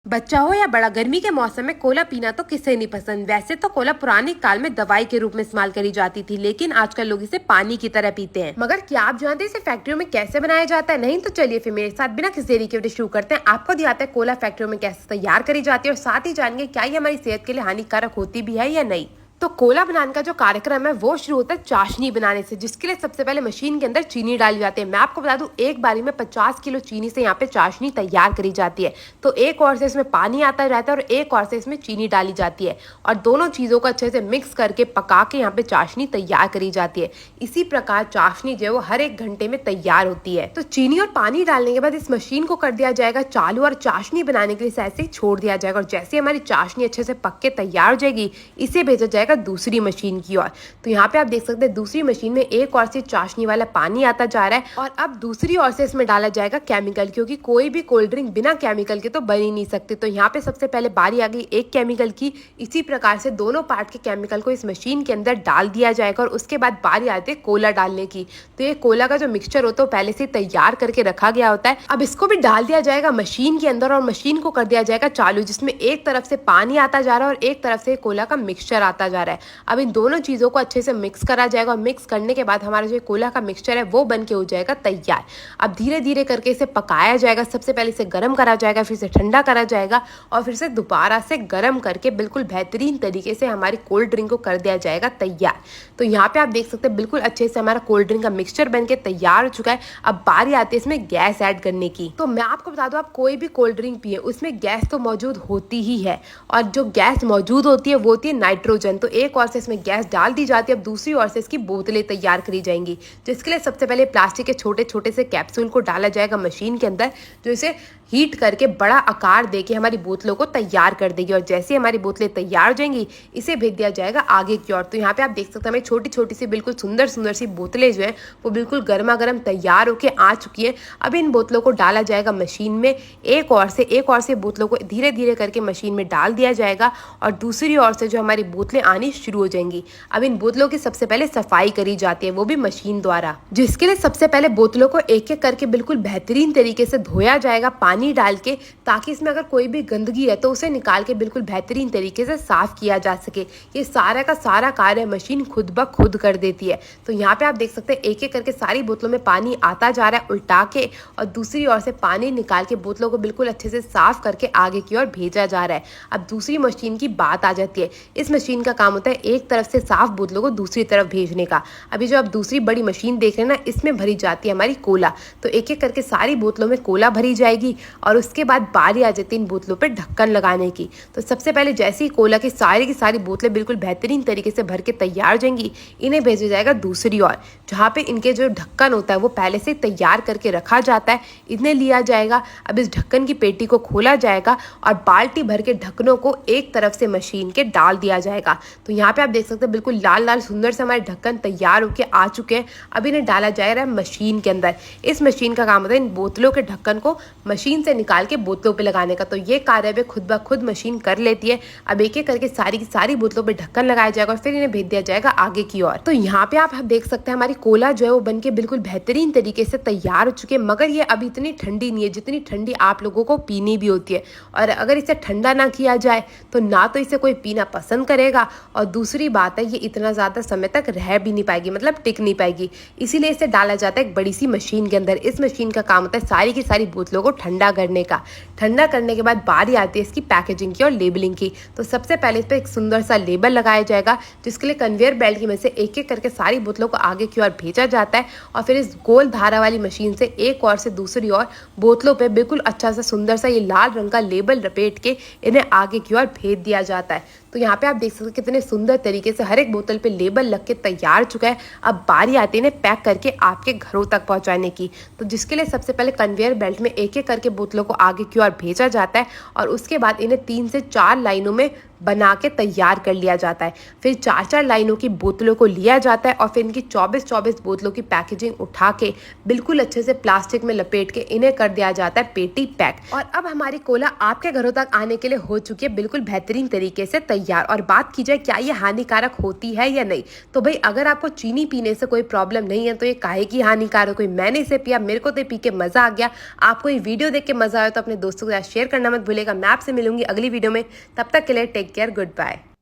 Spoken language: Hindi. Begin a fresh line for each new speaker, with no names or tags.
बच्चा हो या बड़ा, गर्मी के मौसम में कोला पीना तो किसे नहीं पसंद। वैसे तो कोला पुराने काल में दवाई के रूप में इस्तेमाल करी जाती थी, लेकिन आजकल लोग इसे पानी की तरह पीते हैं। मगर क्या आप जानते हैं इसे फैक्ट्रियों में कैसे बनाया जाता है? नहीं तो चलिए फिर मेरे साथ बिना किसी देरी के वीडियो शुरू करते हैं। आपको दिखाते हैं कोला फैक्ट्रियों में कैसे तैयार करी जाती है और साथ ही जानेंगे क्या ये हमारी सेहत के लिए हानिकारक होती भी है या नहीं। तो कोला बनाने का जो कार्यक्रम है वो शुरू होता है चाशनी बनाने से, जिसके लिए सबसे पहले मशीन के अंदर चीनी डाली जाती है। मैं आपको बता दूं, एक बारी में 50 किलो चीनी से यहाँ पे चाशनी तैयार करी जाती है। तो एक और से इसमें पानी आता रहता है और एक और से इसमें चीनी डाली जाती है और दोनों चीजों को अच्छे से मिक्स करके पका के यहाँ पे चाशनी तैयार करी जाती है। इसी प्रकार चाशनी जो है वो हर एक घंटे में तैयार होती है। तो चीनी और पानी डालने के बाद इस मशीन को कर दिया जाएगा चालू और चाशनी बनाने के लिए ऐसे ही छोड़ दिया जाएगा। और जैसे हमारी चाशनी अच्छे से पक के तैयार हो जाएगी, इसे भेजा जाएगा दूसरी मशीन की ओर। तो यहाँ पे आप देख सकते हैं दूसरी मशीन में एक और से चाशनी वाला पानी आता जा रहा है और अब दूसरी ओर से इसमें डाला जाएगा केमिकल, क्योंकि कोई भी कोल्ड ड्रिंक बिना केमिकल के तो बन ही नहीं सकती। तो यहाँ पे सबसे पहले बारी आ गई एक केमिकल की। इसी प्रकार से दोनों पार्ट के केमिकल को इस मशीन के अंदर डाल दिया जाएगा और उसके बाद बारी आती है कोला डालने की। तो ये कोला का जो मिक्सचर होता है पहले से तैयार करके रखा गया होता है। अब इसको भी डाल दिया जाएगा मशीन के अंदर और मशीन को कर दिया जाएगा चालू, जिसमें एक तरफ से पानी आता जा रहा है और एक तरफ से कोला का मिक्सचर आता जा रहा है। अब इन दोनों चीज़ों को अच्छे से मिक्स करा जाएगा और मिक्स करने के बाद हमारा जो कोला का मिक्सचर है वो बन के हो जाएगा तैयार। अब धीरे धीरे करके इसे पकाया जाएगा। सबसे पहले इसे गर्म करा जाएगा, फिर से ठंडा करा जाएगा और फिर से दोबारा से गर्म करके बिल्कुल बेहतरीन तरीके से हमारी कोल्ड ड्रिंक को कर दिया जाएगा तैयार। तो यहाँ पे आप देख सकते हैं बिल्कुल अच्छे से हमारा कोल्ड ड्रिंक का मिक्सचर बन के तैयार हो चुका है। अब बारी आती है इसमें गैस ऐड करने की। तो मैं आपको बता दूं, आप कोई भी कोल्ड ड्रिंक पिए उसमें गैस तो मौजूद होती ही है और जो गैस मौजूद होती है वो होती है नाइट्रोजन। तो एक और से इसमें गैस डाल दी जाती है। अब दूसरी ओर से इसकी बोतलें तैयार करी जाएंगी, जिसके लिए सबसे पहले प्लास्टिक के छोटे छोटे से कैप्सूल को डाला जाएगा मशीन के अंदर, जो इसे हीट करके बड़ा आकार देके हमारी बोतलों को तैयार कर देगी। और जैसे हमारी बोतलें तैयार हो जाएंगी, इसे भेज दिया जाएगा आगे की ओर। तो यहाँ पे आप देख सकते हैं हमारी छोटी छोटी सी बिल्कुल सुंदर सुंदर सी बोतलें जो है वो बिल्कुल गर्मा गर्म तैयार होके आ चुकी है। अब इन बोतलों को डाला जाएगा मशीन में। एक और से बोतलों को धीरे धीरे करके मशीन में डाल दिया जाएगा और दूसरी ओर से जो हमारी बोतलें आनी शुरू हो जाएंगी। अब इन बोतलों की सबसे पहले सफाई करी जाती है, वो भी मशीन द्वारा, जिसके लिए सबसे पहले बोतलों को एक एक करके बिल्कुल बेहतरीन तरीके से धोया जाएगा पानी डाल के, ताकि इसमें अगर कोई भी गंदगी है तो उसे निकाल के बिल्कुल बेहतरीन तरीके से साफ किया जा सके। ये सारा का सारा कार्य मशीन खुद ब खुद कर देती है। तो यहाँ पे आप देख सकते हैं एक एक करके सारी बोतलों में पानी आता जा रहा है उल्टा के और दूसरी ओर से पानी निकाल के बोतलों को बिल्कुल अच्छे से साफ करके आगे की ओर भेजा जा रहा है। अब दूसरी मशीन की बात आ जाती है। इस मशीन का काम होता है एक तरफ से साफ बोतलों को दूसरी तरफ भेजने का। अभी जो आप दूसरी बड़ी मशीन देख रहे हैं ना, इसमें भरी जाती है हमारी कोला। तो एक एक करके सारी बोतलों में कोला भरी जाएगी और उसके बाद बारी आ जाती है इन बोतलों पे ढक्कन लगाने की। तो सबसे पहले जैसे ही कोला की सारी बोतलें बिल्कुल बेहतरीन तरीके से भर के तैयार हो जाएंगी, इन्हें भेजा जाएगा दूसरी ओर, जहाँ पे इनके जो ढक्कन होता है वो पहले से तैयार करके रखा जाता है। इन्हें लिया जाएगा। अब इस ढक्कन की पेटी को खोला जाएगा और बाल्टी भर के ढक्कनों को एक तरफ से मशीन के डाल दिया जाएगा। तो यहाँ पे आप देख सकते हैं बिल्कुल लाल लाल सुंदर से हमारे ढक्कन तैयार होके आ चुके हैं। अब इन्हें डाला जा रहा है मशीन के अंदर। इस मशीन का काम होता है इन बोतलों के ढक्कन को मशीन से निकाल के बोतलों पे लगाने का। तो ये कार्य भी खुद ब खुद मशीन कर लेती है। अब एक एक करके सारी की सारी बोतलों पे ढक्कन लगाया जाएगा और फिर इन्हें भेज दिया जाएगा आगे की ओर। तो यहाँ पे आप देख सकते हैं हमारी कोला जो है वो बनके बिल्कुल बेहतरीन तरीके से तैयार हो चुकी है। मगर ये अभी इतनी ठंडी नहीं है जितनी ठंडी आप लोगों को पीनी भी होती है। और अगर इसे ठंडा ना किया जाए तो ना तो इसे कोई पीना पसंद करेगा और दूसरी बात है ये इतना ज़्यादा समय तक रह भी नहीं पाएगी, मतलब टिक नहीं पाएगी। इसीलिए इसे डाला जाता है एक बड़ी सी मशीन के अंदर। इस मशीन का काम होता है सारी की सारी बोतलों को ठंडा करने का। ठंडा करने के बाद बारी आती है इसकी पैकेजिंग की और लेबलिंग की। तो सबसे पहले इस पर एक सुंदर सा लेबल लगाया जाएगा, जिसके लिए कन्वेयर बेल्ट की मदद से एक एक करके सारी बोतलों को आगे की ओर भेजा जाता है और फिर इस गोल धारा वाली मशीन से एक और से दूसरी ओर बोतलों पे बिल्कुल अच्छा सा सुंदर सा ये लाल रंग का लेबल लपेट के इन्हें आगे की ओर भेज दिया जाता है। तो यहाँ पे आप देख सकते हैं कितने सुंदर तरीके से हर एक बोतल पे लेबल लग के तैयार चुका है। अब बारी आती है इन्हें पैक करके आपके घरों तक पहुँचाने की। तो जिसके लिए सबसे पहले कन्वेयर बेल्ट में एक एक करके बोतलों को आगे की ओर भेजा जाता है और उसके बाद इन्हें 3 से 4 लाइनों में बना के तैयार कर लिया जाता है। फिर 4-4 लाइनों की बोतलों को लिया जाता है और फिर इनकी 24-24 बोतलों की पैकेजिंग उठा के बिल्कुल अच्छे से प्लास्टिक में लपेट के इन्हें कर दिया जाता है पेटी पैक। और अब हमारी कोला आपके घरों तक आने के लिए हो चुकी है बिल्कुल बेहतरीन तरीके से तैयार। और बात की जाए क्या ये हानिकारक होती है या नहीं, तो भाई अगर आपको चीनी पीने से कोई प्रॉब्लम नहीं है तो ये काहे की हानिकारक हुई। मैंने इसे पिया, मेरे को तो पी के मजा आ गया। आपको ये वीडियो देख के मजा आया तो अपने दोस्तों के साथ शेयर करना मत भूलेगा। मैं आपसे मिलूंगी अगली वीडियो में, तब तक के लिए टेक केयर, गुड बाय।